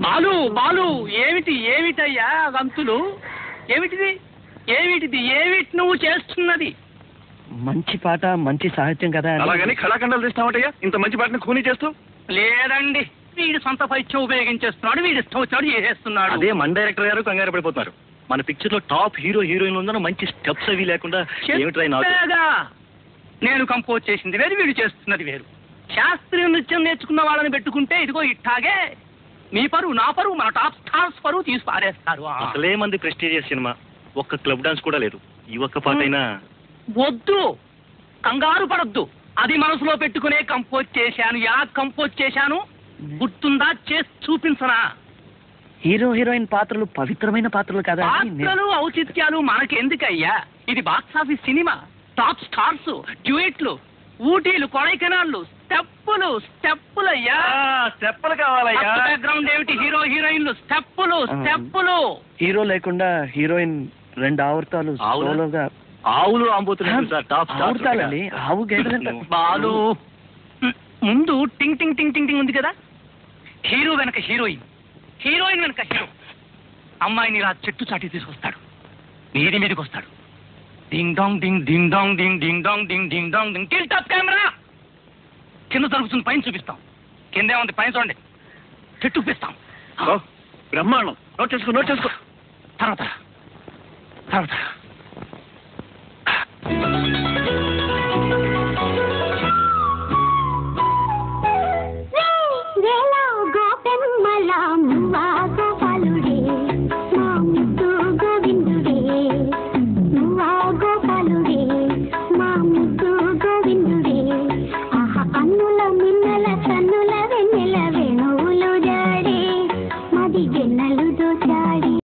బాలు బాలు ఏమిటి ఏమిటయ్యా గంతులు? ఏమిటిది ఏమిటిది ఏమిటి నువ్వు చేస్తున్నది? మంచి పాట మంచి సాహిత్యం కదా. అలాగని కళాఖండాలు తీస్తామటయ్యా ఇంత మంచి పాటని ఖూనీ చేస్తూ? లేదండి, వీడు సొంత పైత్యం ఉపయోగించేస్తున్నాడు, వీడు ఇష్టం వచ్చాడు చేసేస్తున్నాడు. అదే మన డైరెక్టర్ గారు కంగారు పడిపోతున్నారు. మన పిక్చర్ లో టాప్ హీరో హీరోయిన్ ఉందన్న మంచి స్టెప్స్ అవి లేకుండా నేను కంపోజ్ చేసింది వేరు, వీడు చేస్తున్నది వేరు. శాస్త్రీయ నృత్యం నేర్చుకున్న వాళ్ళని పెట్టుకుంటే ఇదిగో ఇట్టాగే మీ పరువు నా పరువు మన టాప్ స్టార్స్ పరువు తీసి పారేస్తారు. అసలే మంది ప్రెస్టీజియస్ సినిమా, ఒక్క క్లబ్ డాన్స్ కూడా లేదు. ఈ ఒక్క పాట అయినా వద్దు, కంగారు పడద్దు. అది మనసులో పెట్టుకునే కంపోజ్ చేశాను. ఎలా కంపోజ్ చేశాను గుర్తుందా? చేసి చూపించనా? హీరో హీరోయిన్ పాత్రలు పవిత్రమైన పాత్రలు కదా. పాత్రలు ఔచిత్యాలు మనకెందుకయ్యా? ఇది box office cinema. Top stars, డ్యూయెట్లు, ఊటీలు, కొడైకెనాళ్ళు, స్టెప్పులు స్టెప్పులయ్యా. స్టెప్పులు కావాలయ్యా. బ్యాక్గ్రౌండ్ ఏమిటి? హీరో హీరోయిన్లు, స్టెప్పులు స్టెప్పులు. హీరో లేకుండా హీరోయిన్ 2 ఆవర్తాలు సోలోగా. ఆవులు ఆంబోతులు టాప్ ఆవుతాలండి. ఆవు గేదెలంట. బాలు ముందు టింగ్ టింగ్ టింగ్ టింగ్ టింగ్ ఉంది కదా, హీరో వెనక హీరోయిన్, హీరోయిన్ వెనక హీరో. అమ్మాయిని ఇలా చెట్టు చాటి తీసుకొస్తాడు, మీది మీదకి వస్తాడు. డింగ్ డాంగ్ డింగ్ డింగ్ డాంగ్ డింగ్ డింగ్ డాంగ్ డింగ్ డింగ్ డాంగ్ డింగ్. Till top camera. కింద జరుగుతుంది, పైన చూపిస్తాం. కిందే ఉంది, పైన చూడండి. చెట్టు చూపిస్తాం. బ్రహ్మాండం. నోట్ చేసుకో. తర్వాత తర్వాత